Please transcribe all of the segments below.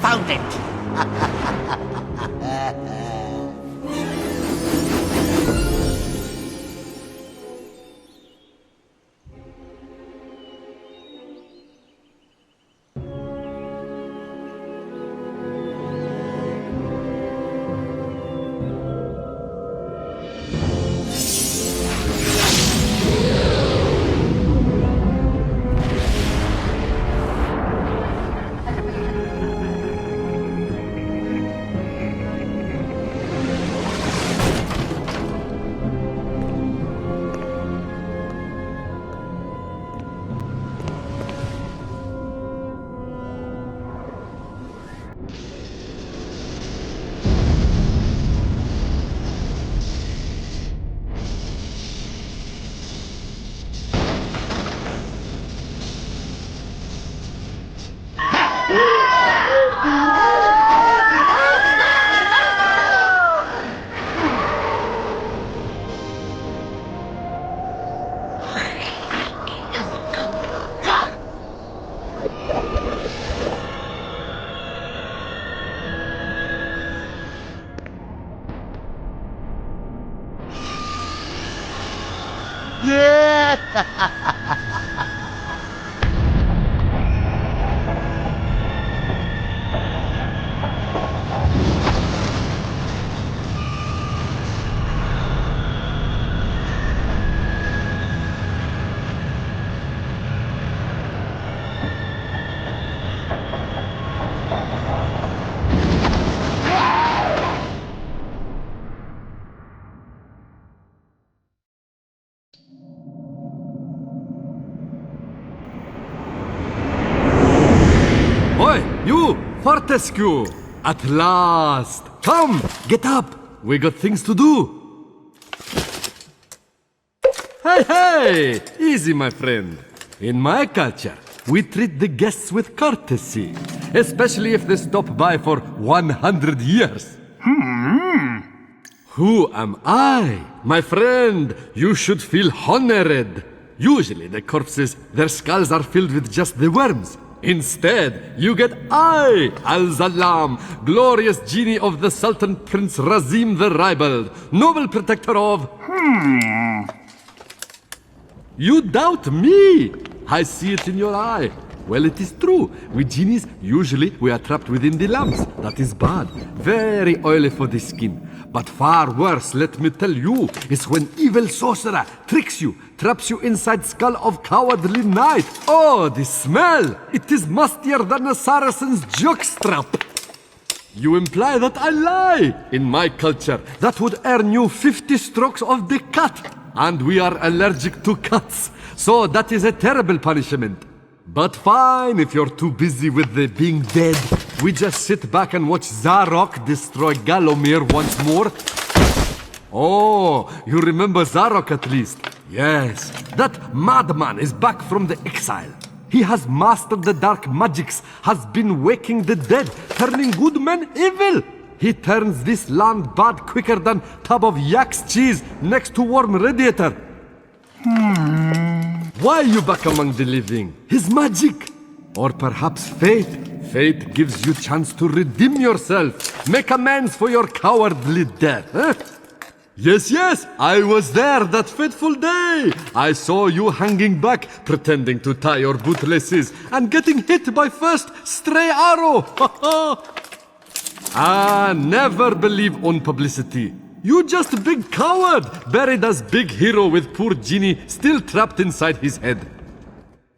found it! You, Fortesque! At last! Come, get up! We got things to do! Hey! Easy, my friend. In my culture, we treat the guests with courtesy, especially if they stop by for 100 years. Who am I? My friend, you should feel honored. Usually the corpses, their skulls are filled with just the worms. Instead, you get I, Al-Zalam, glorious genie of the Sultan Prince Razim the Ribald, noble protector of... You doubt me! I see it in your eye. Well, it is true. We genies, usually we are trapped within the lamps. That is bad. Very oily for the skin. But far worse, let me tell you, is when evil sorcerer tricks you, traps you inside skull of cowardly knight. Oh, the smell! It is mustier than a Saracen's jockstrap. You imply that I lie. In my culture, that would earn you 50 strokes of the cut. And we are allergic to cuts, so that is a terrible punishment. But fine, if you're too busy with the being dead, we just sit back and watch Zarok destroy Gallowmere once more. Oh, you remember Zarok at least? Yes, that madman is back from the exile. He has mastered the dark magics, has been waking the dead, turning good men evil. He turns this land bad quicker than tub of yak's cheese next to warm radiator. Why are you back among the living? His magic? Or perhaps fate? Fate gives you chance to redeem yourself. Make amends for your cowardly death, huh? Yes, I was there that fateful day. I saw you hanging back, pretending to tie your bootlaces, and getting hit by first stray arrow. Never believe on publicity. You just a big coward, buried as big hero with poor genie still trapped inside his head.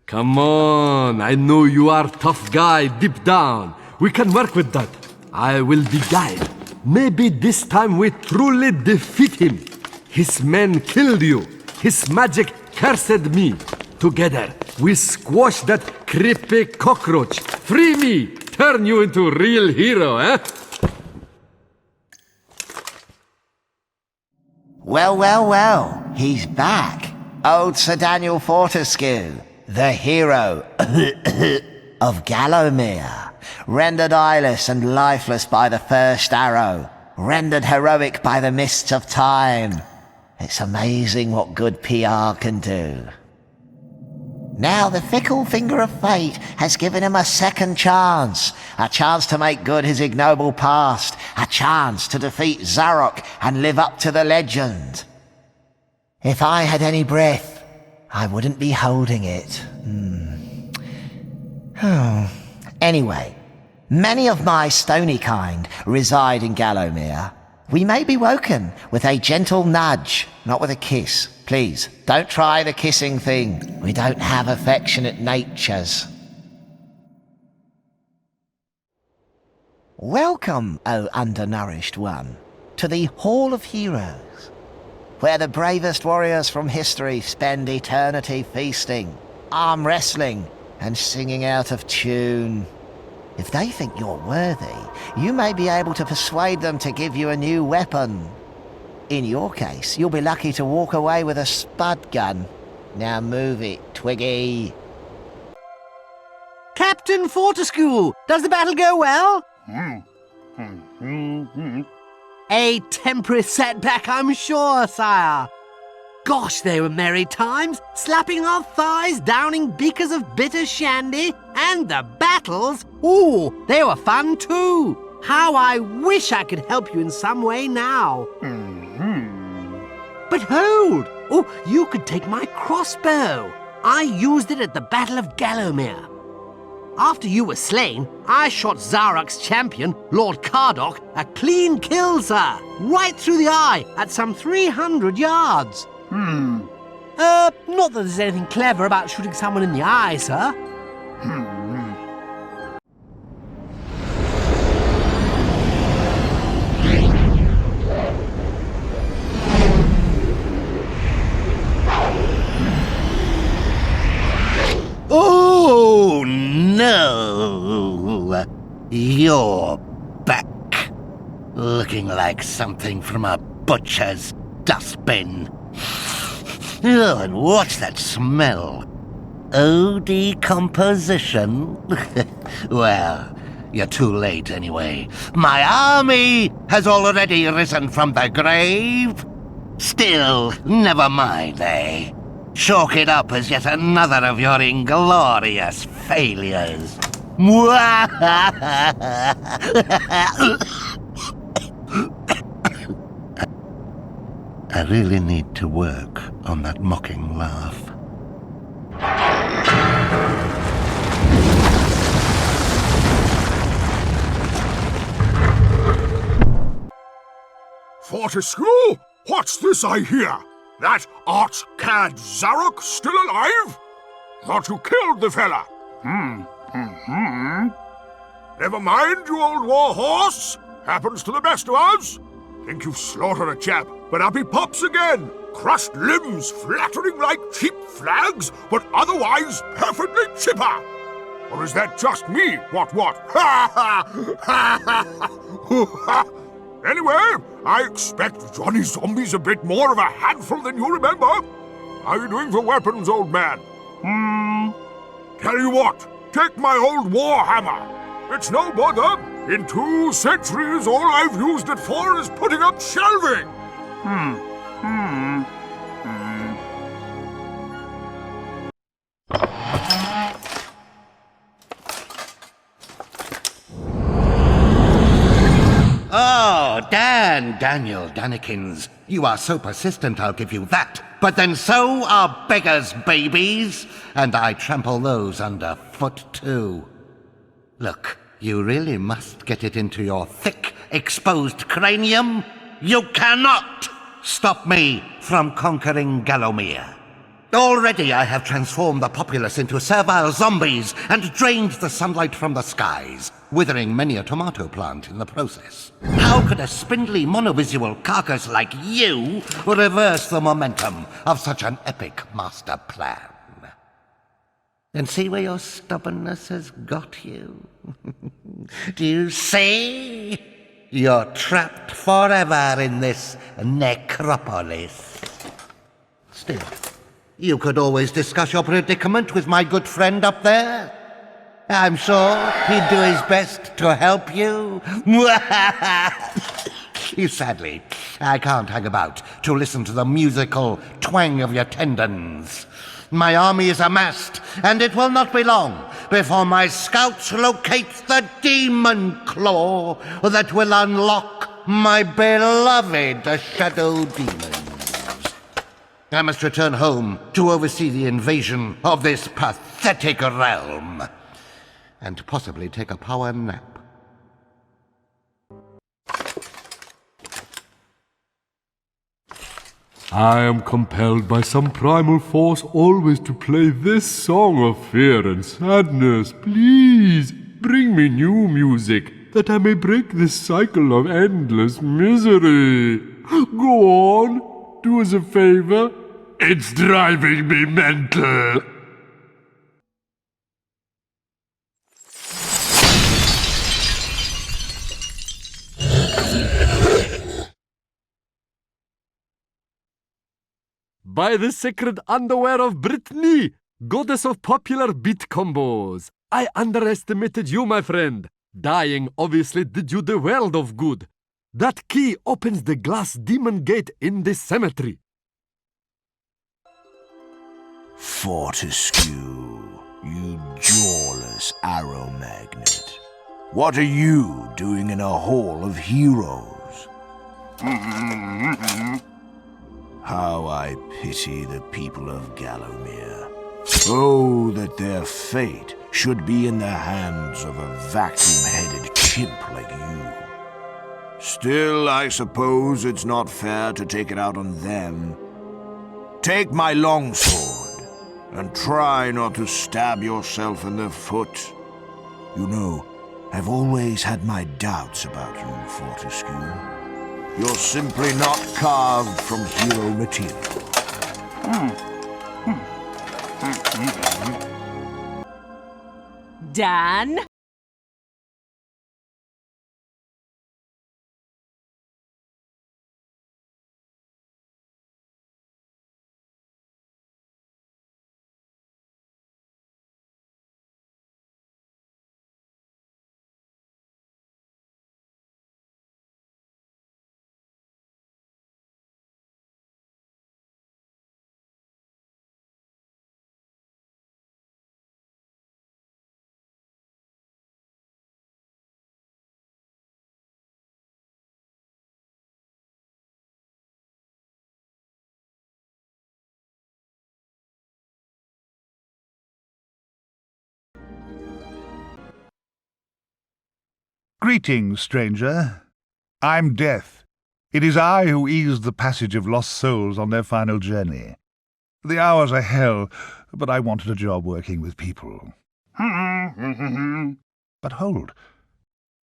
Come on, I know you are tough guy deep down. We can work with that. I will be guide. Maybe this time we truly defeat him. His men killed you. His magic cursed me. Together, we squash that creepy cockroach. Free me! Turn you into a real hero, eh? Well, he's back. Old Sir Daniel Fortesque, the hero of Gallowmere, rendered eyeless and lifeless by the first arrow, rendered heroic by the mists of time. It's amazing what good PR can do. Now the fickle finger of fate has given him a second chance, a chance to make good his ignoble past, a chance to defeat Zarok and live up to the legend. If I had any breath, I wouldn't be holding it. Anyway, many of my stony kind reside in Gallowmere. We may be woken with a gentle nudge, not with a kiss. Please, don't try the kissing thing. We don't have affectionate natures. Welcome, O undernourished one, to the Hall of Heroes, where the bravest warriors from history spend eternity feasting, arm wrestling, and singing out of tune. If they think you're worthy, you may be able to persuade them to give you a new weapon. In your case, you'll be lucky to walk away with a spud gun. Now move it, Twiggy. Captain Fortesque, does the battle go well? A temporary setback, I'm sure, sire. Gosh, they were merry times, slapping our thighs, downing beakers of bitter shandy, and the battles, ooh, they were fun too. How I wish I could help you in some way now. But hold! Oh, you could take my crossbow. I used it at the Battle of Gallowmere. After you were slain, I shot Zarok's champion, Lord Cardok, a clean kill, sir, right through the eye at some 300 yards. Not that there's anything clever about shooting someone in the eye, sir. Oh, no! You're back. Looking like something from a butcher's dustbin. Oh, and what's that smell? Oh, decomposition? Well, you're too late anyway. My army has already risen from the grave. Still, never mind, eh? Chalk it up as yet another of your inglorious failures. I really need to work on that mocking laugh. Fortesque, what's this I hear? That arch-cad Zarok still alive? Thought you killed the fella. Never mind, you old war horse. Happens to the best of us. Think you've slaughtered a chap, but up he pops again. Crushed limbs flattering like cheap flags, but otherwise perfectly chipper. Or is that just me? What? Ha ha! Ha ha! Anyway, I expect Johnny Zombie's a bit more of a handful than you remember. How are you doing for weapons, old man? Tell you what, take my old war hammer. It's no bother. In 2 centuries, all I've used it for is putting up shelving. Oh, Daniel Danikins, you are so persistent, I'll give you that. But then so are beggars' babies, and I trample those underfoot too. Look, you really must get it into your thick, exposed cranium. You cannot stop me from conquering Gallowmere. Already I have transformed the populace into servile zombies and drained the sunlight from the skies, withering many a tomato plant in the process. How could a spindly monovisual carcass like you reverse the momentum of such an epic master plan? And see where your stubbornness has got you? Do you see? You're trapped forever in this necropolis. Still, you could always discuss your predicament with my good friend up there. I'm sure he'd do his best to help you. Sadly, I can't hang about to listen to the musical twang of your tendons. My army is amassed, and it will not be long before my scouts locate the demon claw that will unlock my beloved shadow demons. I must return home to oversee the invasion of this pathetic realm, and possibly take a power nap. I am compelled by some primal force always to play this song of fear and sadness. Please, bring me new music, that I may break this cycle of endless misery. Go on, do us a favor. It's driving me mental. By the sacred underwear of Brittany, goddess of popular beat combos, I underestimated you, my friend. Dying obviously did you the world of good. That key opens the glass demon gate in the cemetery. Fortesque, you jawless arrow magnet. What are you doing in a hall of heroes? How I pity the people of Gallowmere. Oh, that their fate should be in the hands of a vacuum-headed chimp like you. Still, I suppose it's not fair to take it out on them. Take my longsword, and try not to stab yourself in the foot. You know, I've always had my doubts about you, Fortesque. You're simply not carved from hero material. Dan? Greetings, stranger. I'm Death. It is I who eased the passage of lost souls on their final journey. The hours are hell, but I wanted a job working with people. But hold.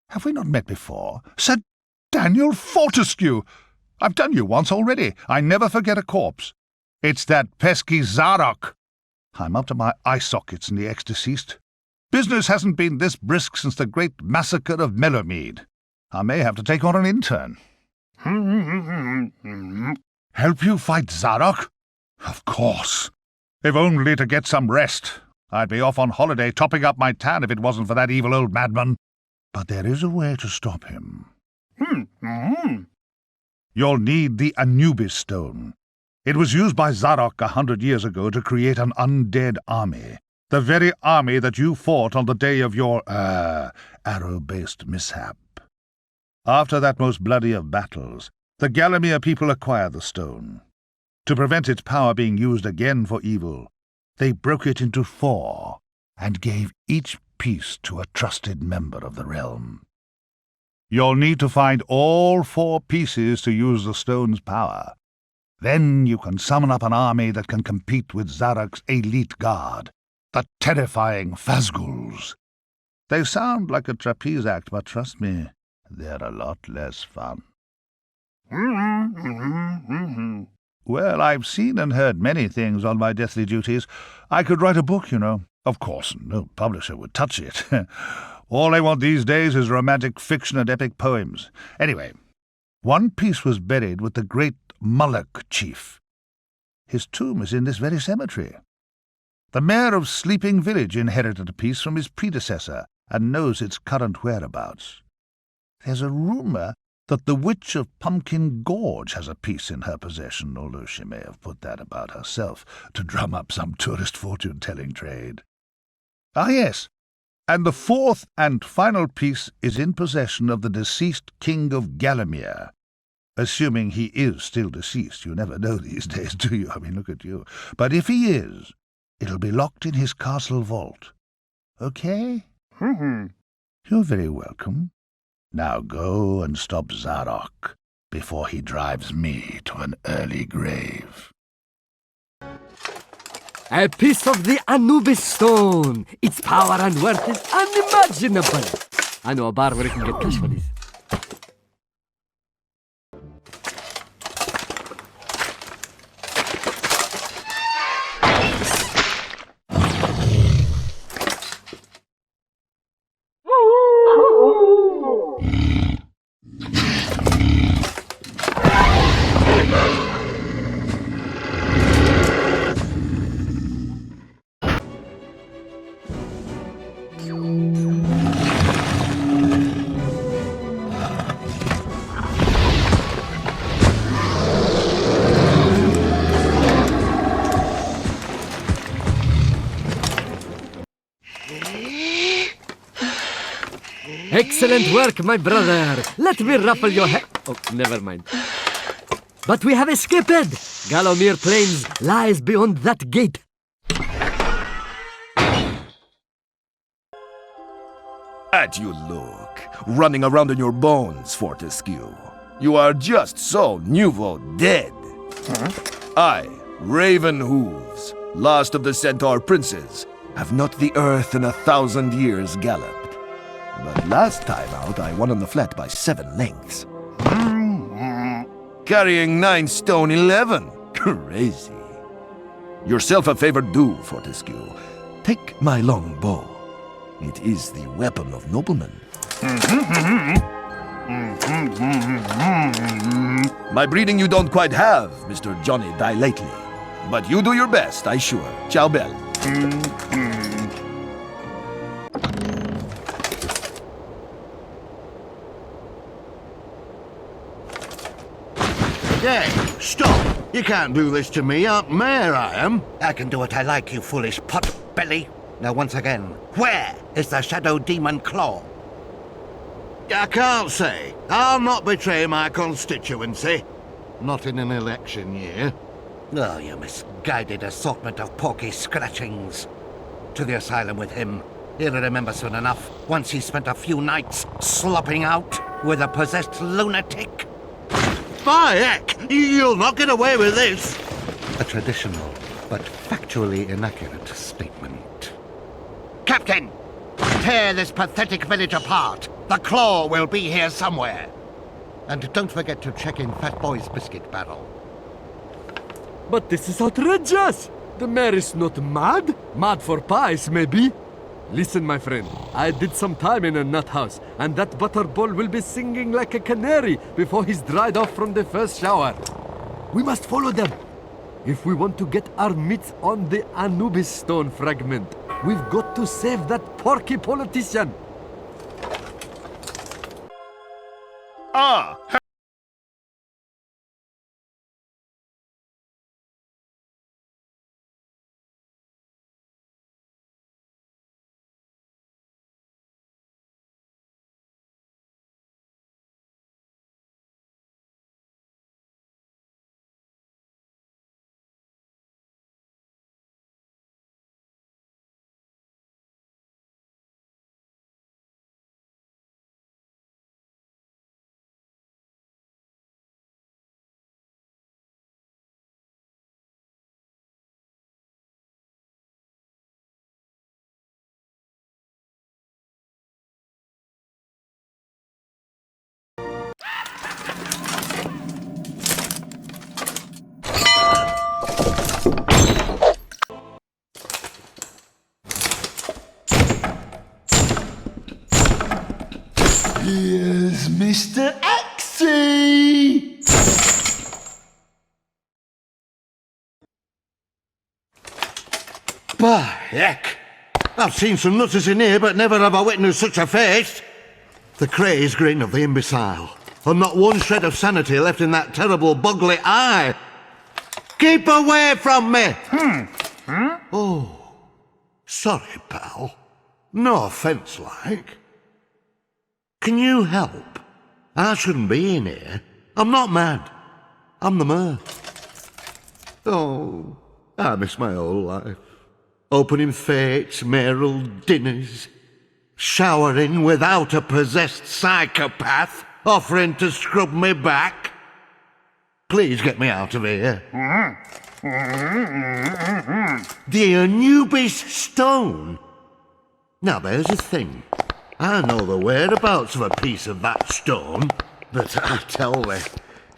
Have we not met before? Sir Daniel Fortesque! I've done you once already. I never forget a corpse. It's that pesky Zarok. I'm up to my eye sockets in the ex-deceased. Business hasn't been this brisk since the great massacre of Mellowmead. I may have to take on an intern. Help you fight Zarok? Of course. If only to get some rest. I'd be off on holiday topping up my tan if it wasn't for that evil old madman. But there is a way to stop him. You'll need the Anubis stone. It was used by Zarok 100 years ago to create an undead army. The very army that you fought on the day of your, arrow-based mishap. After that most bloody of battles, the Gallowmere people acquired the stone. To prevent its power being used again for evil, they broke it into 4 and gave each piece to a trusted member of the realm. You'll need to find all 4 pieces to use the stone's power. Then you can summon up an army that can compete with Zarok's elite guard, the terrifying Phasguls. They sound like a trapeze act, but trust me, they're a lot less fun. Well, I've seen and heard many things on my deathly duties. I could write a book, you know. Of course, no publisher would touch it. All I want these days is romantic fiction and epic poems. Anyway, one piece was buried with the great Moloch chief. His tomb is in this very cemetery. The mayor of Sleeping Village inherited a piece from his predecessor and knows its current whereabouts. There's a rumor that the Witch of Pumpkin Gorge has a piece in her possession, although she may have put that about herself to drum up some tourist fortune-telling trade. Ah, yes. And the fourth and final piece is in possession of the deceased King of Gallowmere. Assuming he is still deceased. You never know these days, do you? I mean, look at you. But if he is, it'll be locked in his castle vault. Okay? You're very welcome. Now go and stop Zarok before he drives me to an early grave. A piece of the Anubis stone. Its power and worth is unimaginable. I know a bar where you can get cash for this. Excellent work, my brother. Let me ruffle your hair. Oh, never mind. But we have escaped. Gallowmere Plains lies beyond that gate. At you look, running around in your bones, Fortesque. You are just so nouveau dead. I, Raven Hooves, last of the Centaur princes, have not the earth in 1,000 years galloped. But last time out, I won on the flat by 7 lengths. Carrying 9 stone 11. Crazy. Yourself a favor do, Fortesque. Take my long bow. It is the weapon of noblemen. My breeding you don't quite have, Mr. Johnny Die Lately. But you do your best, I sure. Ciao, Bell. Hey, stop! You can't do this to me, Aunt Mare I am. I can do what I like, you foolish pot-belly. Now once again, where is the Shadow Demon Claw? I can't say. I'll not betray my constituency. Not in an election year. Oh, you misguided assortment of porky scratchings. To the asylum with him. He'll remember soon enough, once he spent a few nights slopping out with a possessed lunatic. By heck! You'll not get away with this! A traditional, but factually inaccurate statement. Captain! Tear this pathetic village apart! The claw will be here somewhere! And don't forget to check in Fat Boy's biscuit barrel. But this is outrageous! The mayor is not mad? Mad for pies, maybe? Listen, my friend, I did some time in a nut house, and that butterball will be singing like a canary before he's dried off from the first shower. We must follow them. If we want to get our mitts on the Anubis stone fragment, we've got to save that porky politician. Ah! Here's Mr. Axie! By heck! I've seen some nutters in here, but never have I witnessed such a face. The crazed grin of the imbecile, and not one shred of sanity left in that terrible boggly eye. Keep away from me! Oh, sorry, pal. No offence, like. Can you help? I shouldn't be in here. I'm not mad. I'm the mayor. Oh, I miss my old life. Opening fates, mayoral dinners, showering without a possessed psychopath offering to scrub me back. Please get me out of here. The Anubis stone. Now there's a thing. I know the whereabouts of a piece of that stone, but I tell thee,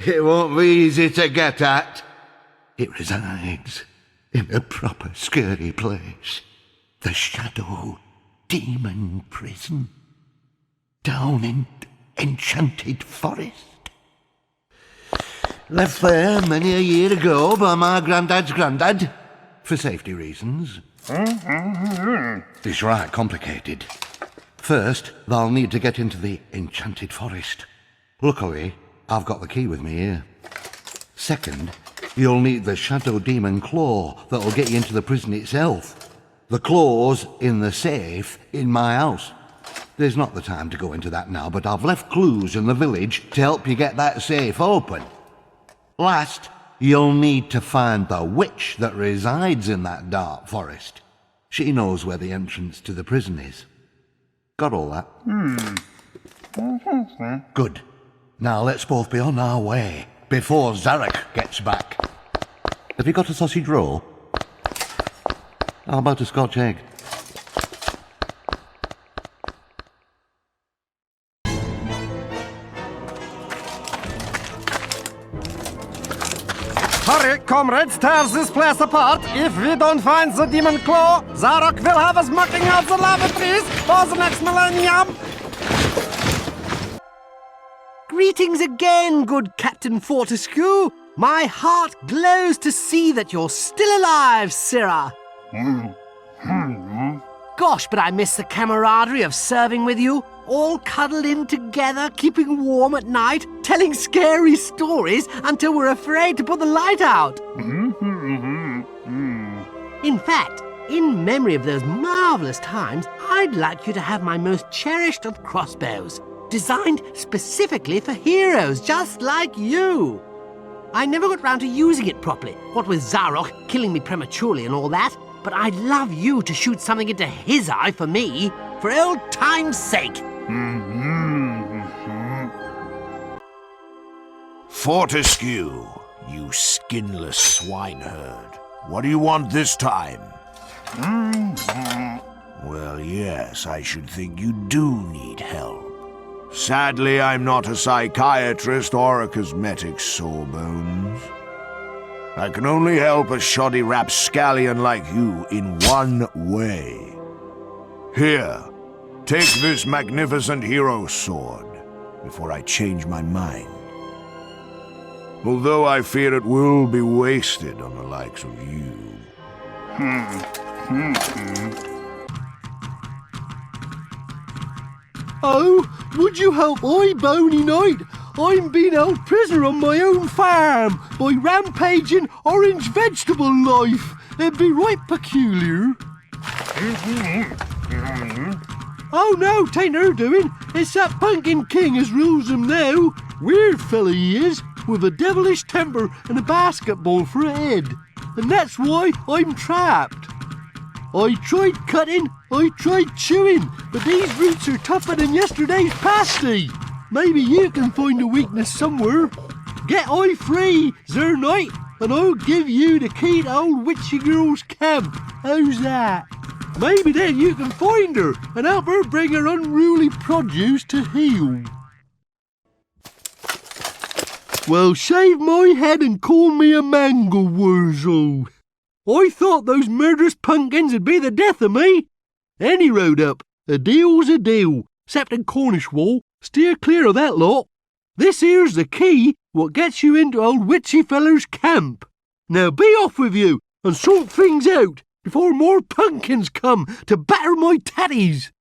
it won't be easy to get at. It resides in a proper scary place. The Shadow Demon Prison. Down in Enchanted Forest. Left there many a year ago by my granddad's granddad, for safety reasons. It's right complicated. First, they'll need to get into the Enchanted Forest. Luckily, I've got the key with me here. Second, you'll need the Shadow Demon Claw that'll get you into the prison itself. The claw's in the safe in my house. There's not the time to go into that now, but I've left clues in the village to help you get that safe open. Last, you'll need to find the witch that resides in that dark forest. She knows where the entrance to the prison is. Got all that? Good. Now let's both be on our way before Zarok gets back. Have you got a sausage roll? How about a Scotch egg? Hurry, comrades, tears this place apart. If we don't find the demon claw, Zarok will have us mucking out the lavatories for the next millennium. Greetings again, good Captain Fortesque. My heart glows to see that you're still alive, Sirrah. Gosh, but I miss the camaraderie of serving with you, all cuddled in together, keeping warm at night, telling scary stories until we're afraid to put the light out. In fact, in memory of those marvelous times, I'd like you to have my most cherished of crossbows, designed specifically for heroes just like you. I never got round to using it properly, what with Zarok killing me prematurely and all that, but I'd love you to shoot something into his eye for me, for old time's sake. Fortesque, you skinless swineherd. What do you want this time? Well, yes, I should think you do need help. Sadly, I'm not a psychiatrist or a cosmetic sawbones. I can only help a shoddy rapscallion like you in one way. Here, take this magnificent hero sword before I change my mind. Although I fear it will be wasted on the likes of you. Oh, would you help I, Bony Knight? I'm being held prisoner on my own farm by rampaging orange vegetable life. It'd be right peculiar. Oh no, 'tain't her doing. It's that Pumpkin King as rules them now. Weird fella he is, with a devilish temper and a basketball for a head. And that's why I'm trapped. I tried cutting, I tried chewing, but these roots are tougher than yesterday's pasty. Maybe you can find a weakness somewhere. Get I free, Sir Knight, and I'll give you the key to old Witchy Girl's camp. How's that? Maybe then you can find her and help her bring her unruly produce to heel. Well, shave my head and call me a mangle wurzel. I thought those murderous pumpkins would be the death of me. Any road up, a deal's a deal, except in Cornishwall. Steer clear of that lot. This here's the key what gets you into old witchy feller's camp. Now be off with you and sort things out before more pumpkins come to batter my tatties.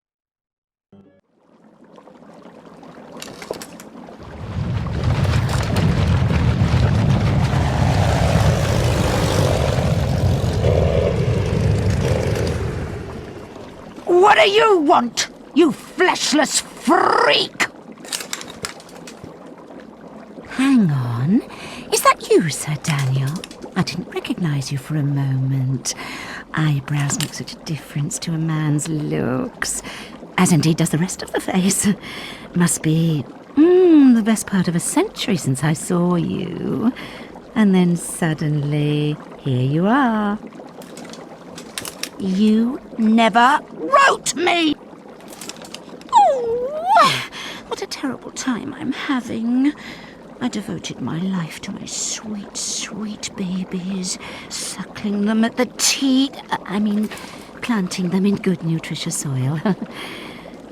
What What do you want, you fleshless freak? Hang on. Is that you, Sir Daniel? I didn't recognize you for a moment. Eyebrows make such a difference to a man's looks, as indeed does the rest of the face. Must be the best part of a century since I saw you. And then suddenly, here you are. You never wrote me! Oh, what a terrible time I'm having. I devoted my life to my sweet, sweet babies, suckling them at the teat. Planting them in good, nutritious soil.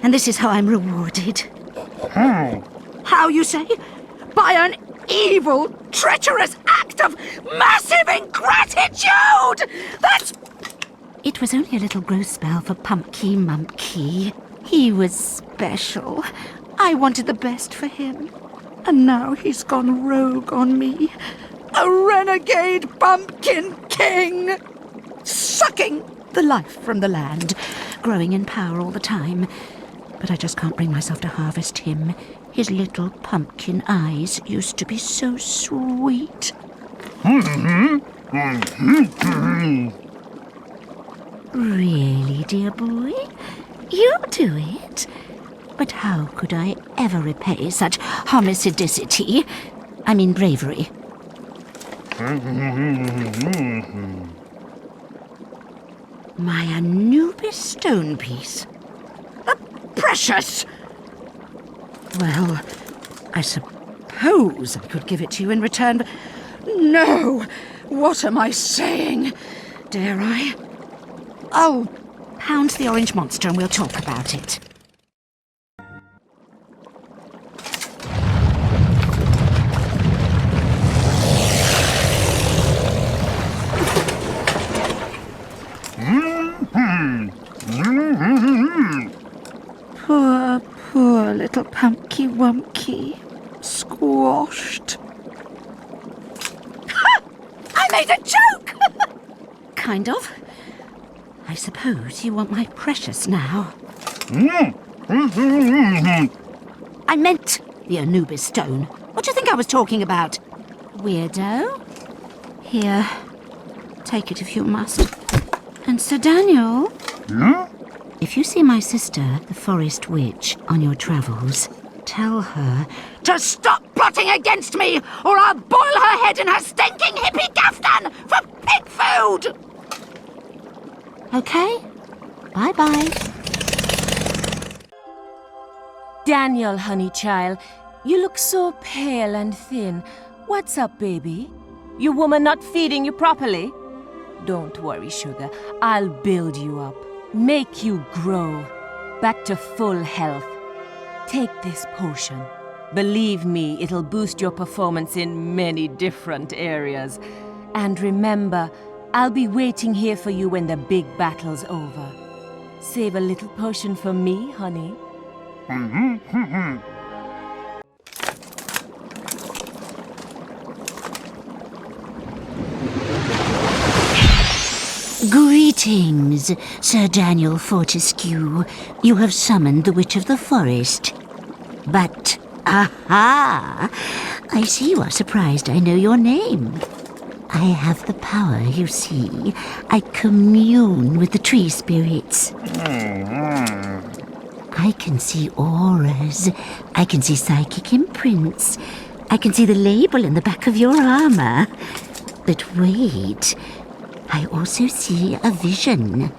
And this is how I'm rewarded. How you say? By an evil, treacherous act of massive ingratitude! That's... It was only a little growth spell for Pumpky Mumpky. He was special. I wanted the best for him. And now he's gone rogue on me. A renegade pumpkin king! Sucking the life from the land, growing in power all the time. But I just can't bring myself to harvest him. His little pumpkin eyes used to be so sweet. Really, dear boy? You do it? But how could I ever repay such homicidicity? I mean bravery. My Anubis stone piece. Precious! Well, I suppose I could give it to you in return, but... No! What am I saying? Dare I? Oh, pound the orange monster and we'll talk about it. Poor little Pumpky Wumpky. Squashed. Ha! I made a joke! Kind of. I suppose you want my precious now. I meant the Anubis stone. What do you think I was talking about? Weirdo. Here. Take it if you must. And Sir Daniel... If you see my sister, the Forest Witch, on your travels, tell her to stop plotting against me, or I'll boil her head in her stinking hippie kaftan for pig food! Okay? Bye-bye. Daniel, honey child, you look so pale and thin. What's up, baby? Your woman not feeding you properly? Don't worry, sugar. I'll build you up. Make you grow. Back to full health. Take this potion. Believe me, it'll boost your performance in many different areas. And remember, I'll be waiting here for you when the big battle's over. Save a little potion for me, honey. Greetings, Sir Daniel Fortesque. You have summoned the Witch of the Forest. But, aha! I see you are surprised I know your name. I have the power, you see. I commune with the tree spirits. I can see auras. I can see psychic imprints. I can see the label in the back of your armor. But wait, I also see a vision.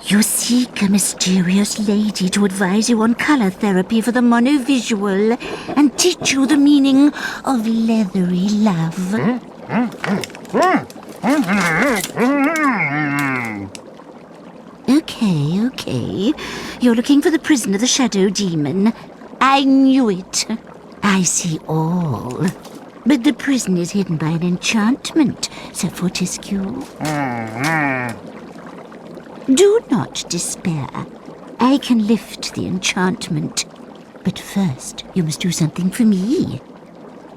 You seek a mysterious lady to advise you on color therapy for the monovisual and teach you the meaning of leathery love. Okay. You're looking for the prison of the Shadow Demon. I knew it. I see all. But the prison is hidden by an enchantment, Sir Fortesque. Do not despair. I can lift the enchantment. But first, you must do something for me.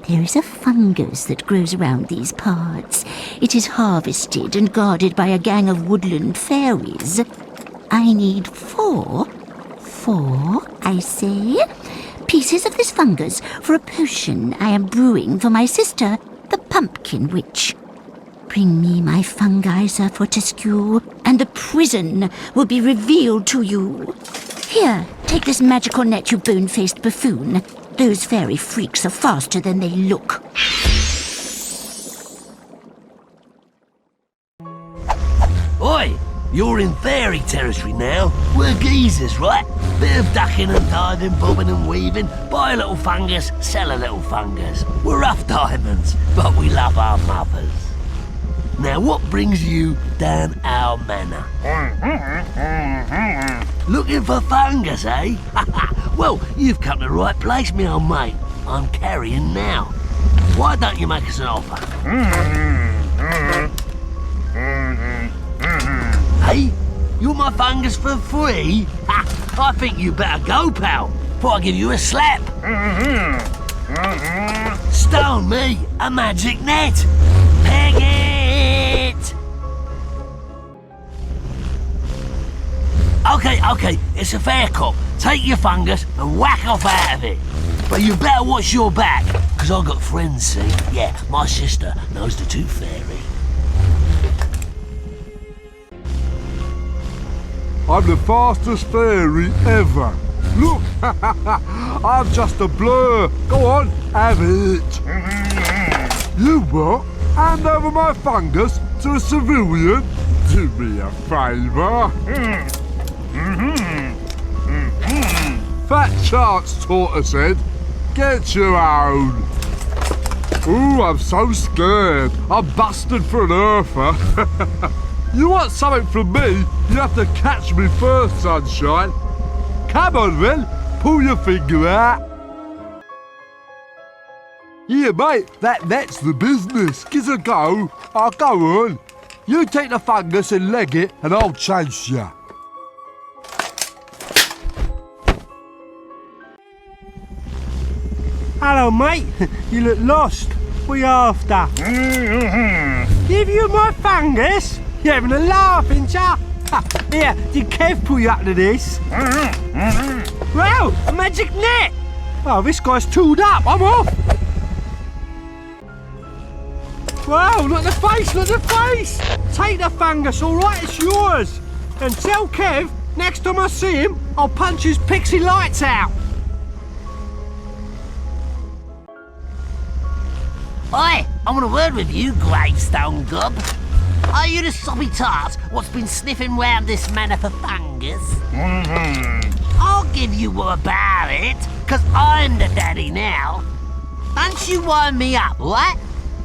There is a fungus that grows around these parts. It is harvested and guarded by a gang of woodland fairies. I need four, I say, pieces of this fungus for a potion I am brewing for my sister, the Pumpkin Witch. Bring me my fungi, Sir Fortesque, and the prison will be revealed to you. Here, take this magical net, you bone-faced buffoon. Those fairy freaks are faster than they look. Oi! You're in fairy territory now. We're geezers, right? Bit of ducking and diving, bobbing and weaving. Buy a little fungus, sell a little fungus. We're rough diamonds, but we love our mothers. Now, what brings you down our manor? Looking for fungus, eh? Well, you've come to the right place, me old mate. I'm carrying now. Why don't you make us an offer? Hey, you want my fungus for free? I think you better go, pal, before I give you a slap. Stone me a magic net. Peg it! Okay, it's a fair cop. Take your fungus and whack off out of it. But you better watch your back, because I've got friends, see? Yeah, my sister knows the Tooth Fairy. I'm the fastest fairy ever. Look, I'm just a blur. Go on, have it. You what? Hand over my fungus to a civilian? Do me a favour. Fat chance, Tortoise Head. Get your own. Ooh, I'm so scared. I'm busted for an earther. You want something from me, you have to catch me first, sunshine. Come on then, pull your finger out. Here, mate, that's the business. Give a go. I'll go on. You take the fungus and leg it, and I'll chase you. Hello, mate. You look lost. What are you after? Give you my fungus? You're having a laugh, ain't ya? Here, did Kev pull you up to this? Wow, a magic net! Oh, this guy's tooled up. I'm off! Wow, look at the face! Take the fungus, all right? It's yours. And tell Kev, next time I see him, I'll punch his pixie lights out. Oi, I want a word with you, gravestone gob. Are you the soppy tart what's been sniffing round this manor for fungus? I'll give you more about it, 'cause I'm the daddy now. Don't you wind me up, right?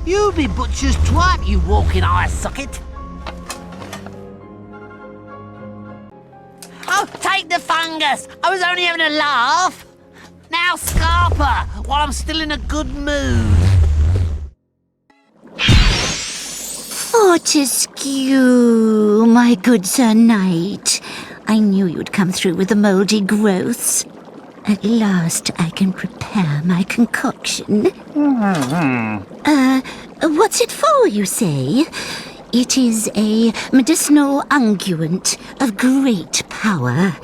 You be butcher's twipe, you walking eye socket. Oh, take the fungus! I was only having a laugh. Now scarper, while I'm still in a good mood. Fortesque, my good Sir Knight. I knew you'd come through with the mouldy growths. At last I can prepare my concoction. What's it for, you say? It is a medicinal unguent of great power.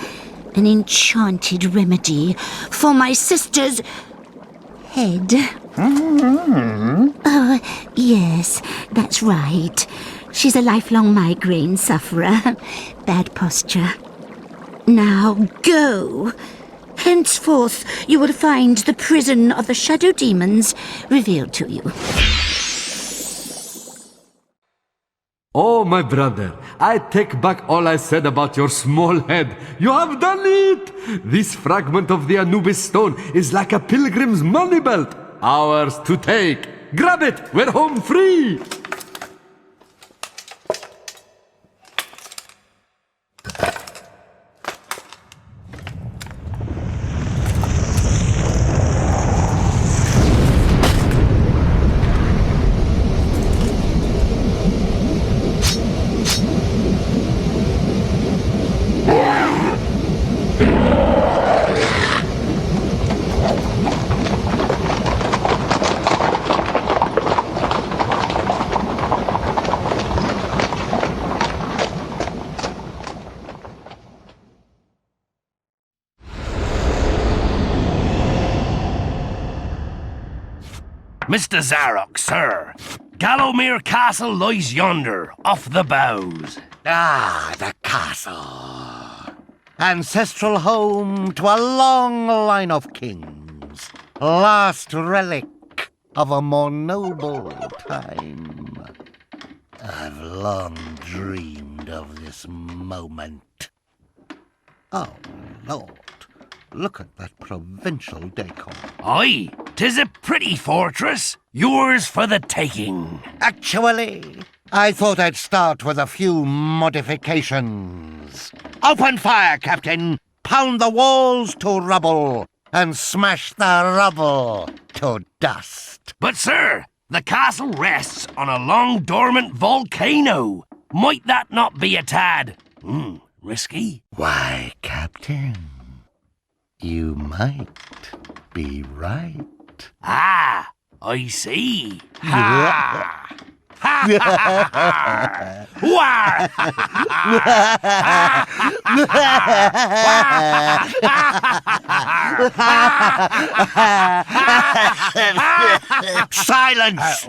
An enchanted remedy for my sister's head. Oh, yes, that's right. She's a lifelong migraine sufferer. Bad posture. Now go. Henceforth, you will find the prison of the shadow demons revealed to you. Oh, my brother, I take back all I said about your small head. You have done it! This fragment of the Anubis stone is like a pilgrim's money belt. Ours to take. Grab it! We're home free! Mr. Zarok, sir. Gallowmere Castle lies yonder, off the bows. Ah, the castle. Ancestral home to a long line of kings. Last relic of a more noble time. I've long dreamed of this moment. Oh, Lord. Look at that provincial decor. Aye, 'tis a pretty fortress. Yours for the taking. Actually, I thought I'd start with a few modifications. Open fire, Captain! Pound the walls to rubble, and smash the rubble to dust. But, sir, the castle rests on a long dormant volcano. Might that not be a tad risky? Why, Captain, you might be right. Ah, I see. Ha! Ha! War! Silence!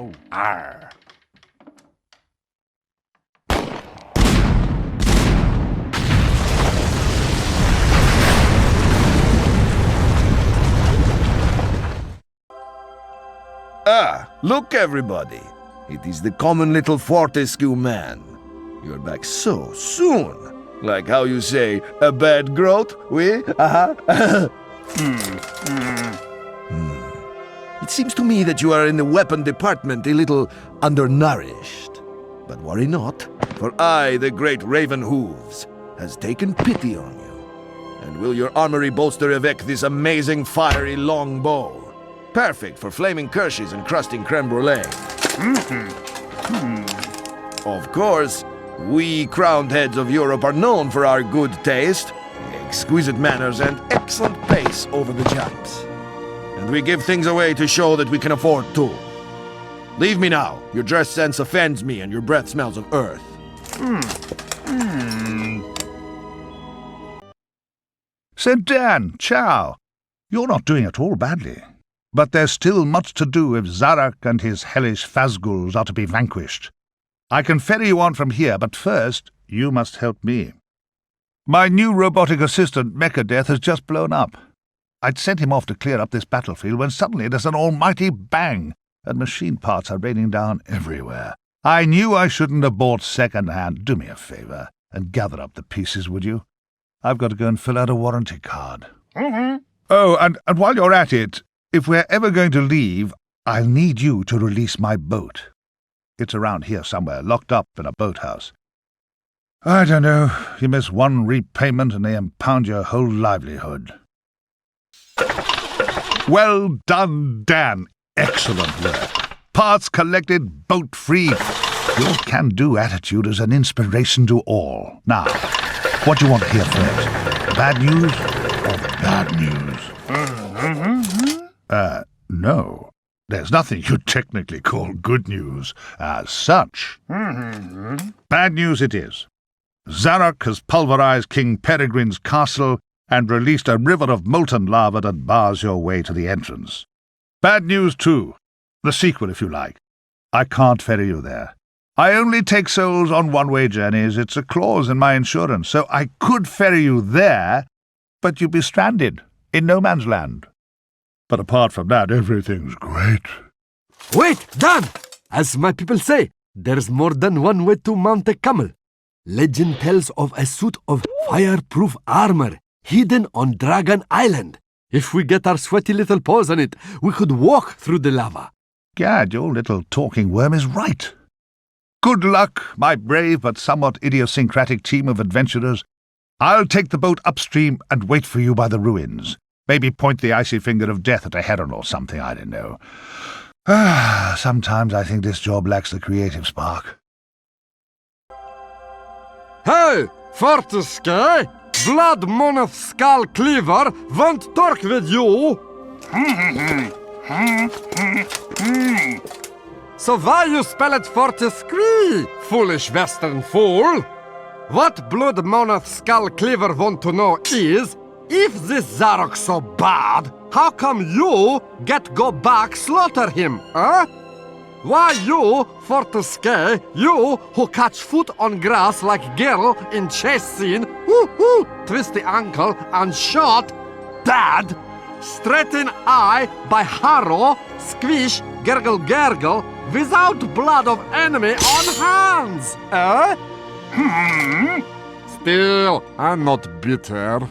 Ah, look everybody. It is the common little Fortesque man. You're back so soon. Like how you say, a bad growth, oui? It seems to me that you are in the weapon department a little undernourished. But worry not, for I, the great Raven Hooves, has taken pity on you. And will your armory bolster evict this amazing fiery long bow? Perfect for flaming kirsches and crusting creme brulee. Of course, we crowned heads of Europe are known for our good taste, exquisite manners, and excellent pace over the jumps. And we give things away to show that we can afford to. Leave me now. Your dress sense offends me and your breath smells of earth. Sir Dan, ciao. You're not doing at all badly. But there's still much to do if Zarok and his hellish Phasguls are to be vanquished. I can ferry you on from here, but first, you must help me. My new robotic assistant, Mechadeath, has just blown up. I'd sent him off to clear up this battlefield when suddenly there's an almighty bang, and machine parts are raining down everywhere. I knew I shouldn't have bought second-hand. Do me a favor and gather up the pieces, would you? I've got to go and fill out a warranty card. Oh, and while you're at it, if we're ever going to leave, I'll need you to release my boat. It's around here somewhere, locked up in a boathouse. I don't know, you miss one repayment and they impound your whole livelihood. Well done, Dan. Excellent work. Parts collected, boat free. Your can-do attitude is an inspiration to all. Now, what do you want to hear first? Bad news or bad news? No. There's nothing you'd technically call good news as such. Bad news it is. Zarok has pulverized King Peregrine's castle and released a river of molten lava that bars your way to the entrance. Bad news, too. The sequel, if you like. I can't ferry you there. I only take souls on one-way journeys. It's a clause in my insurance, so I could ferry you there, but you'd be stranded in no man's land. But apart from that, everything's great. Wait, Dan! As my people say, there's more than one way to mount a camel. Legend tells of a suit of fireproof armor hidden on Dragon Island. If we get our sweaty little paws on it, we could walk through the lava. Gad, your little talking worm is right. Good luck, my brave but somewhat idiosyncratic team of adventurers. I'll take the boat upstream and wait for you by the ruins. Maybe point the icy finger of death at a heron or something, I don't know. Sometimes I think this job lacks the creative spark. Hey, Fortesque! Blood Moneth Skull Cleaver won't talk with you! So why you spell it Fortesque, foolish western fool? What Blood Moneth Skull Cleaver want to know is, If this Zarok's so bad, how come you go back slaughter him, huh? Why you, Fortesque, you who catch foot on grass like girl in chase scene, twist the ankle and shot, dad, straighten eye by harrow, squish, gurgle gurgle, without blood of enemy on hands, eh? Still, I'm not bitter.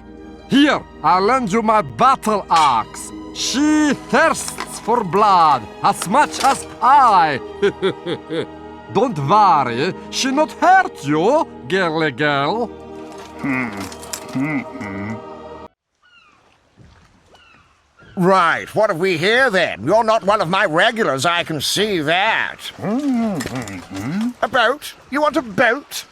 Here, I'll lend you my battle axe. She thirsts for blood as much as I. Don't worry, she not hurt you, girly girl. Right, what have we here then? You're not one of my regulars, I can see that. A boat? You want a boat?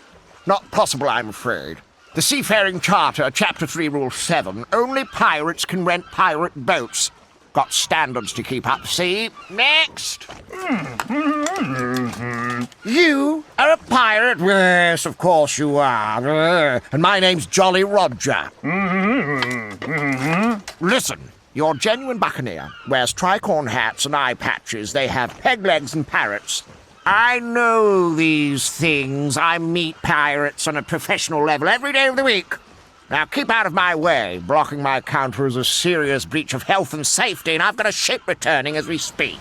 Not possible, I'm afraid. The Seafaring Charter, Chapter 3, Rule 7, only pirates can rent pirate boats. Got standards to keep up, see? Next! You are a pirate? Yes, of course you are. And my name's Jolly Roger. Listen, you're a genuine buccaneer. Wears tricorn hats and eye patches. They have peg legs and parrots. I know these things. I meet pirates on a professional level every day of the week. Now keep out of my way. Blocking my counter is a serious breach of health and safety, and I've got a ship returning as we speak.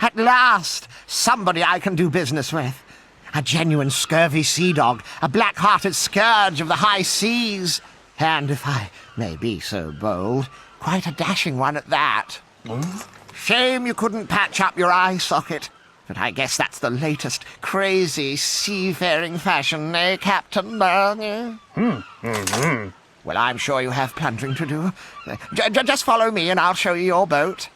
At last! Somebody I can do business with. A genuine scurvy sea dog, a black-hearted scourge of the high seas. And, if I may be so bold, quite a dashing one at that. Shame you couldn't patch up your eye socket. But I guess that's the latest crazy seafaring fashion, eh, Captain? Well, I'm sure you have plundering to do. Just follow me and I'll show you your boat.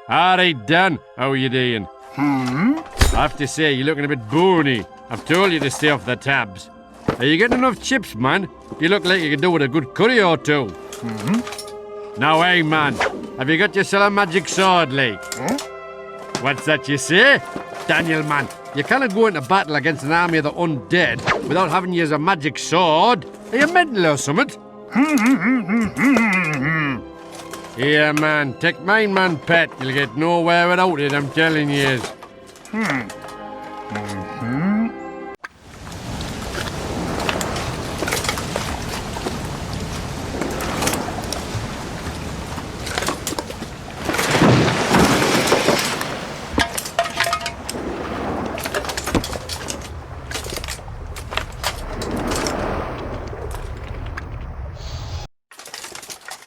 Alright, Dan. How are you doing? I have to say, you're looking a bit bony. I've told you to stay off the tabs. Are you getting enough chips, man? You look like you could do with a good curry or two. Now, hey, man. Have you got yourself a magic sword, like? What's that you say? Daniel, man, you cannot go into battle against an army of the undead without having to use a magic sword. Are you mental or something? Here, man, take mine, man, pet. You'll get nowhere without it, I'm telling you.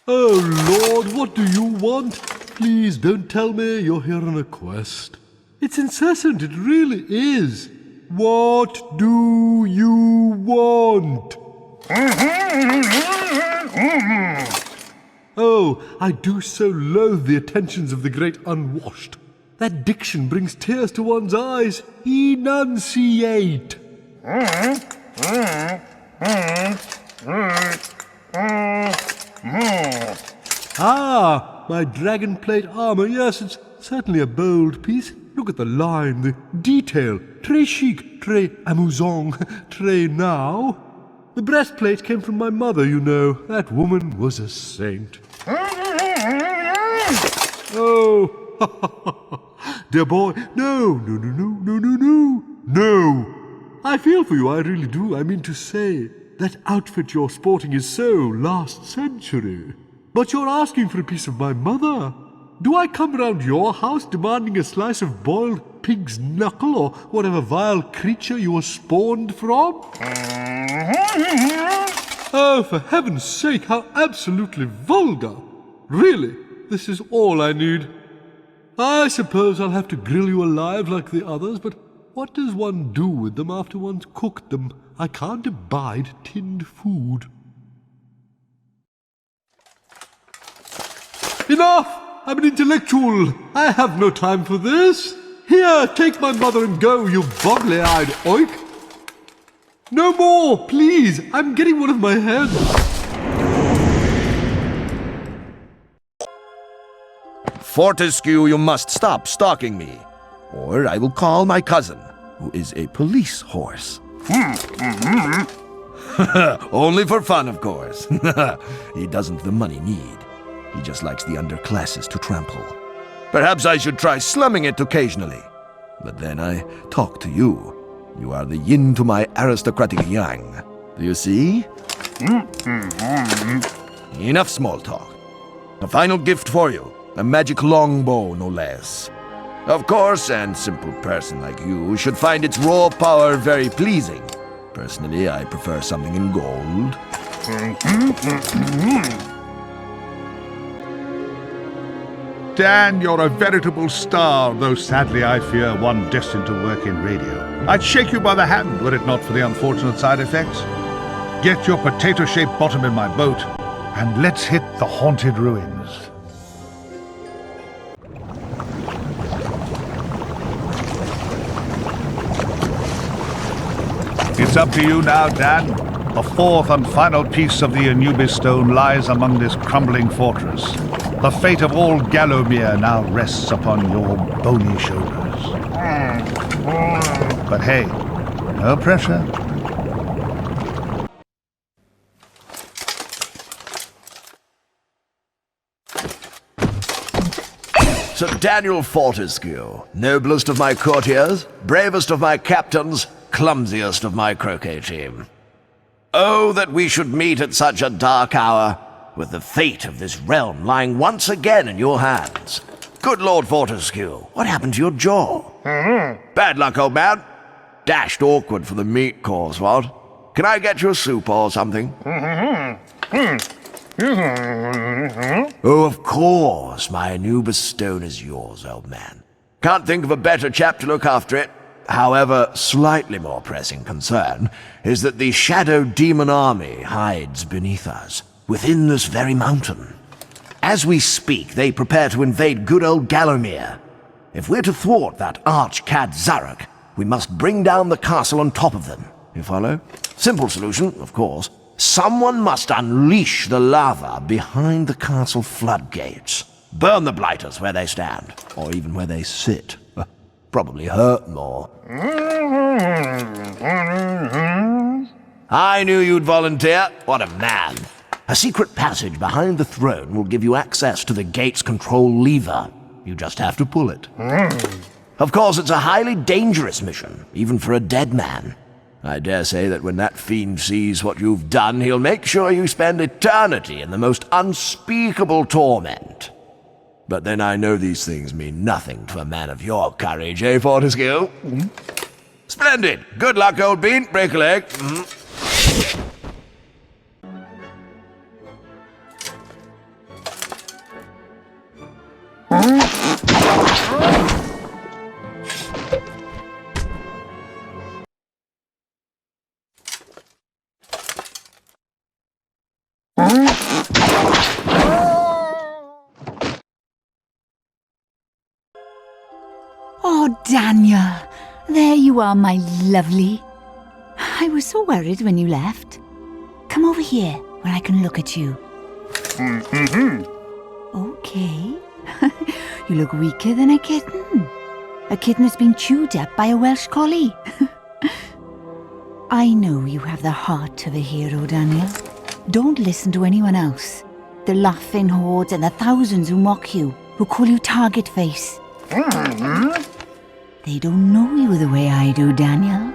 Oh, Lord, what do you want? Please don't tell me you're here on a quest. It's incessant, it really is. What do you want? Oh, I do so loathe the attentions of the great unwashed. That diction brings tears to one's eyes. Enunciate. Ah, my dragon plate armor. Yes, it's certainly a bold piece. Look at the line, the detail. Très chic, très amusant, très now. The breastplate came from my mother, you know. That woman was a saint. Oh, dear boy, no. No. I feel for you, I really do. I mean to say, that outfit you're sporting is so last century. But you're asking for a piece of my mother. Do I come round your house demanding a slice of boiled pig's knuckle or whatever vile creature you were spawned from? Oh, for heaven's sake, how absolutely vulgar! Really, this is all I need. I suppose I'll have to grill you alive like the others, but what does one do with them after one's cooked them? I can't abide tinned food. Enough! I'm an intellectual. I have no time for this. Here, take my mother and go, you boggly-eyed oik. No more, please. I'm getting one of my hands. Fortesque, you must stop stalking me, or I will call my cousin, who is a police horse. Only for fun, of course. He doesn't the money need. He just likes the underclasses to trample. Perhaps I should try slumming it occasionally. But then I talk to you. You are the yin to my aristocratic yang. Do you see? Enough small talk. A final gift for you. A magic longbow, no less. Of course, and simple person like you should find its raw power very pleasing. Personally, I prefer something in gold. Dan, you're a veritable star, though sadly I fear one destined to work in radio. I'd shake you by the hand were it not for the unfortunate side effects. Get your potato-shaped bottom in my boat, and let's hit the haunted ruins. It's up to you now, Dan. The fourth and final piece of the Anubis stone lies among this crumbling fortress. The fate of all Gallowmere now rests upon your bony shoulders. But hey, no pressure. Sir Daniel Fortesque, noblest of my courtiers, bravest of my captains, clumsiest of my croquet team. Oh, that we should meet at such a dark hour, with the fate of this realm lying once again in your hands. Good Lord Fortesque, what happened to your jaw? Bad luck, old man. Dashed awkward for the meat course, what? Can I get you a soup or something? Oh, of course, my Anubis stone is yours, old man. Can't think of a better chap to look after it. However, slightly more pressing concern is that the shadow demon army hides beneath us, within this very mountain. As we speak, they prepare to invade good old Gallowmere. If we're to thwart that arch-cad Zarok, we must bring down the castle on top of them. You follow? Simple solution, of course. Someone must unleash the lava behind the castle floodgates. Burn the blighters where they stand, or even where they sit. Probably hurt more. I knew you'd volunteer. What a man. A secret passage behind the throne will give you access to the gate's control lever. You just have to pull it. Of course, it's a highly dangerous mission, even for a dead man. I dare say that when that fiend sees what you've done, he'll make sure you spend eternity in the most unspeakable torment. But then I know these things mean nothing to a man of your courage, eh, Fortesque? Splendid! Good luck, old bean. Break a leg. Oh, Daniel, there you are, my lovely. I was so worried when you left. Come over here, where I can look at you. Okay. You look weaker than a kitten. A kitten that's been chewed up by a Welsh collie. I know you have the heart of a hero, Daniel. Don't listen to anyone else. the laughing hordes and the thousands who mock you, who call you target face. They don't know you the way I do, Daniel.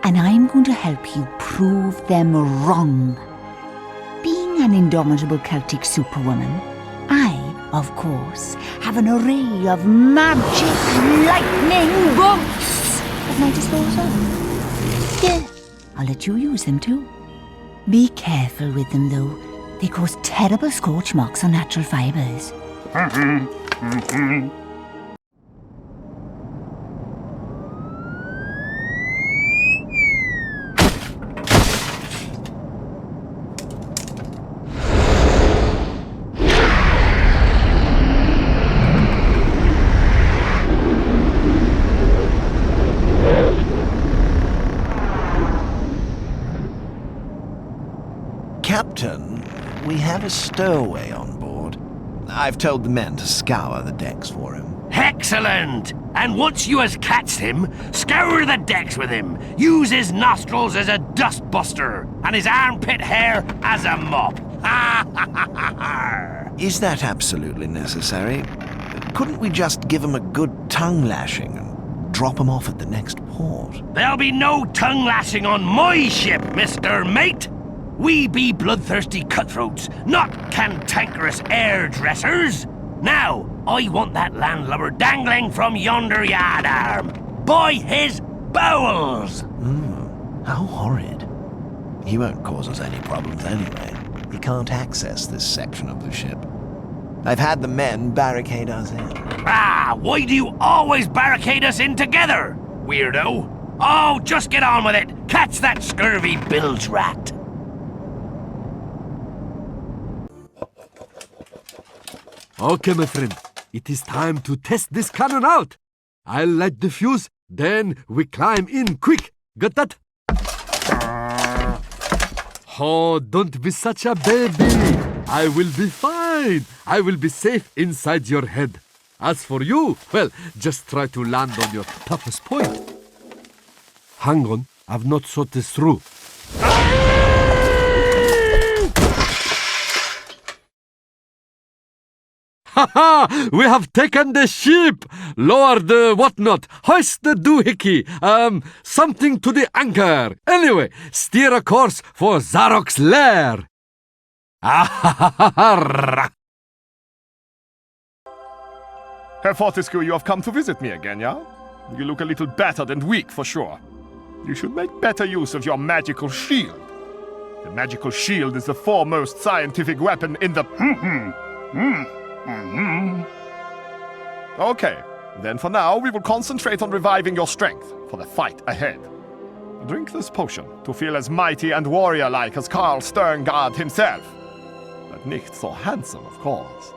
And I'm going to help you prove them wrong. Being an indomitable Celtic superwoman, I, of course, have an array of magic lightning bolts at my disposal. Yeah, I'll let you use them too. Be careful with them though. They cause terrible scorch marks on natural fibres. Captain, we have a stowaway on board. I've told the men to scour the decks for him. Excellent! And once you has catched him, scour the decks with him. Use his nostrils as a dustbuster, and his armpit hair as a mop. Is that absolutely necessary? Couldn't we just give him a good tongue lashing and drop him off at the next port? There'll be no tongue lashing on my ship, Mr. Mate! We be bloodthirsty cutthroats, not cantankerous hairdressers. Now, I want that landlubber dangling from yonder yard arm, by his bowels! How horrid. He won't cause us any problems anyway. He can't access this section of the ship. I've had the men barricade us in. Why do you always barricade us in together, weirdo? Oh, just get on with it. Catch that scurvy bilge rat. Okay, my friend, it is time to test this cannon out. I'll light the fuse, then we climb in quick. Got that? Oh, don't be such a baby. I will be fine. I will be safe inside your head. As for you, well, just try to land on your toughest point. Hang on, I've not thought this through. Ha! We have taken the ship! Lower the whatnot, hoist the doohickey, something to the anchor. Anyway, steer a course for Zarok's lair. Herr Fortesque, you have come to visit me again, yeah? You look a little battered and weak, for sure. You should make better use of your magical shield. The magical shield is the foremost scientific weapon in the... Okay, then for now we will concentrate on reviving your strength for the fight ahead. Drink this potion to feel as mighty and warrior-like as Karl Sterngard himself. But nicht so handsome, of course.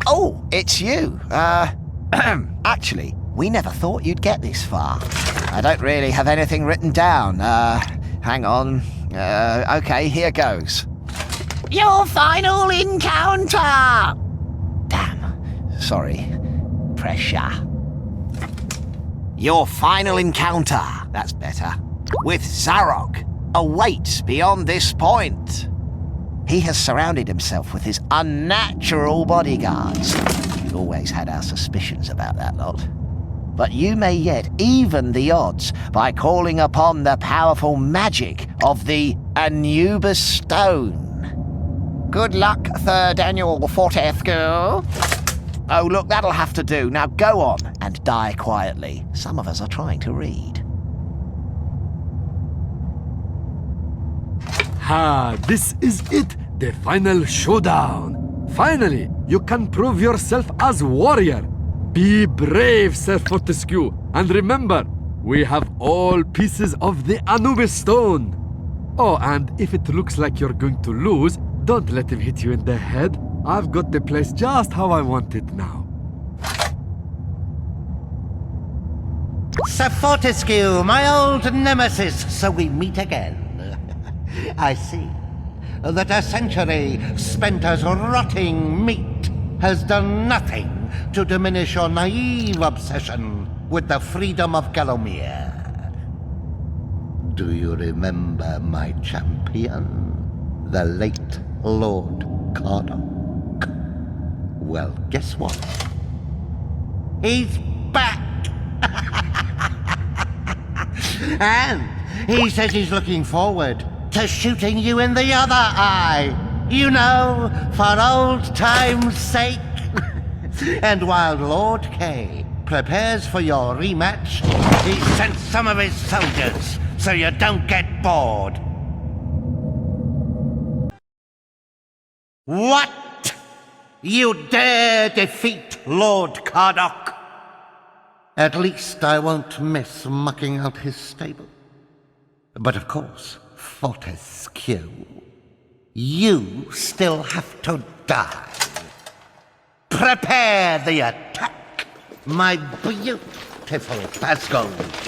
Oh, it's you. Actually, we never thought you'd get this far. I don't really have anything written down. Hang on. Okay, here goes. Your final encounter! Damn. Sorry. Pressure. Your final encounter, that's better, with Zarok awaits beyond this point. He has surrounded himself with his unnatural bodyguards. We've always had our suspicions about that lot. But you may yet even the odds by calling upon the powerful magic of the Anubis Stone. Good luck, Sir Daniel Fortesque. Oh, look, that'll have to do. Now go on and die quietly. Some of us are trying to read. This is it, the final showdown. Finally, you can prove yourself as warrior. Be brave, Sir Fortesque, and remember, we have all pieces of the Anubis Stone. Oh, and if it looks like you're going to lose, don't let him hit you in the head. I've got the place just how I want it now. Sir Fortesque, my old nemesis, so we meet again. I see that a century spent as rotting meat has done nothing to diminish your naive obsession with the freedom of Gallowmere. do you remember my champion, the late Lord Cardock? Well, guess what? He's back! And he says he's looking forward to shooting you in the other eye. You know, for old time's sake. And while Lord K prepares for your rematch, he sent some of his soldiers so you don't get bored. What? You dare defeat Lord Cardock? At least I won't miss mucking out his stable. But of course, Fortesque, you still have to die. Prepare the attack, my beautiful Phasgols.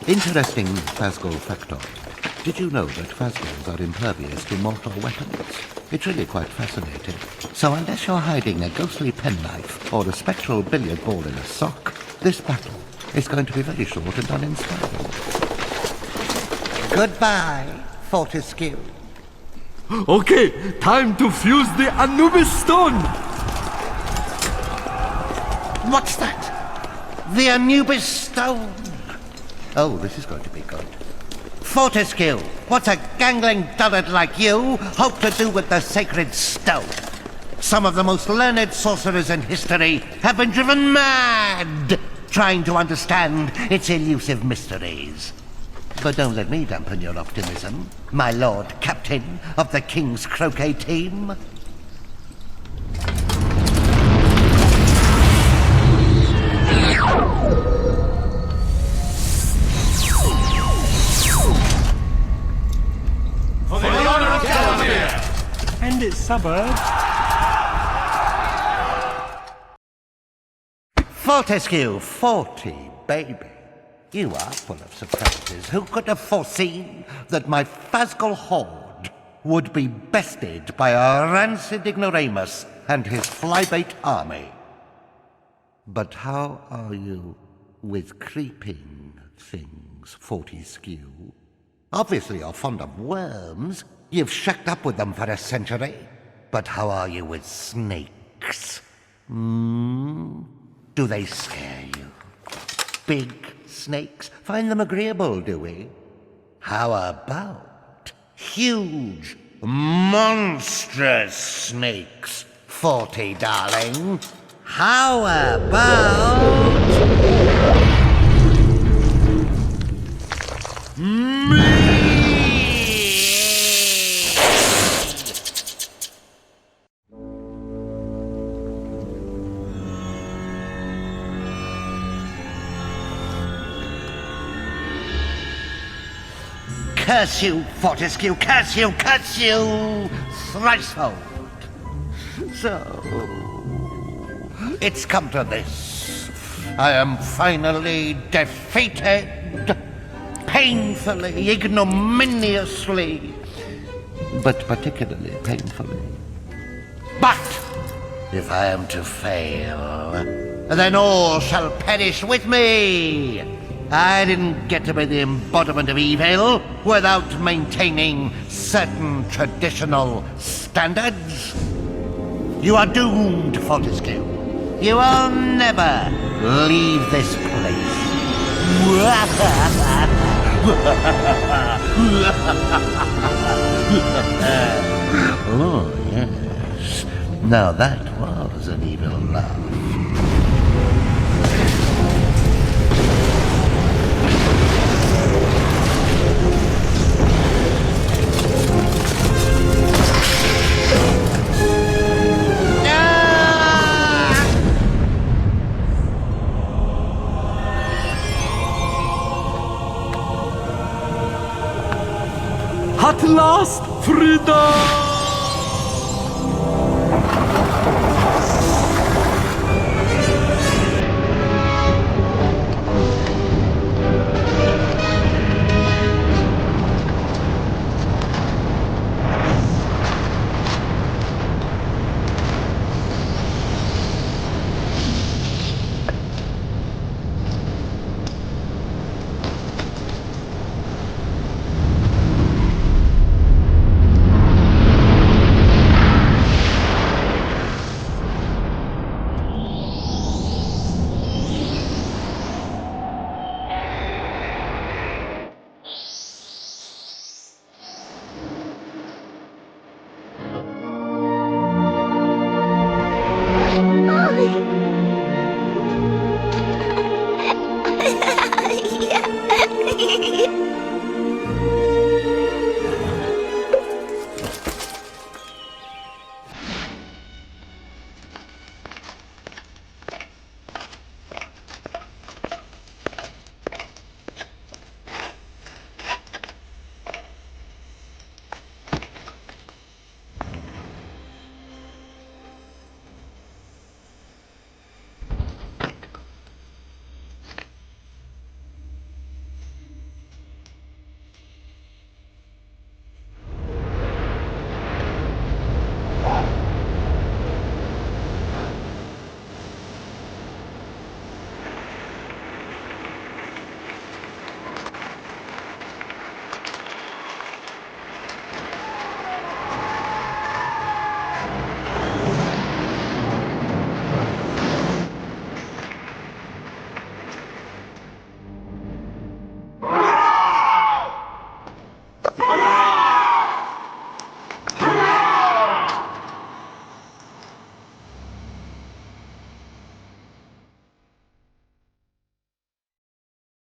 Interesting Phasgol factoid. Did you know that Phasgols are impervious to mortal weapons? It's really quite fascinating. So unless you're hiding a ghostly penknife or a spectral billiard ball in a sock, this battle is going to be very short and uninspiring. Goodbye, Fortesque. Okay, time to fuse the Anubis stone! What's that? The Anubis stone. Oh, this is going to be good. Fortesque, what's a gangling dullard like you hope to do with the sacred stone? Some of the most learned sorcerers in history have been driven mad trying to understand its elusive mysteries. But don't let me dampen your optimism, my Lord Captain of the King's Croquet team. For the honor of Gallowmere and its suburbs. Fortesque, 40, baby. You are full of surprises. Who could have foreseen that my Phasgol horde would be bested by a rancid ignoramus and his flybait army? But how are you with creeping things, Fortesque? Obviously you're fond of worms. You've shacked up with them for a century. But how are you with snakes? Do they scare you? Big snakes? Find them agreeable, do we? How about huge, monstrous snakes, Forty, darling? How about... me? Curse you, Fortesque, curse you, curse you! Thricefold. So, it's come to this. I am finally defeated. Painfully, ignominiously, but particularly painfully. But if I am to fail, then all shall perish with me. I didn't get to be the embodiment of evil without maintaining certain traditional standards. You are doomed, Fortesque. You will never leave this place. Oh, yes. Now that was an evil laugh. At last, freedom!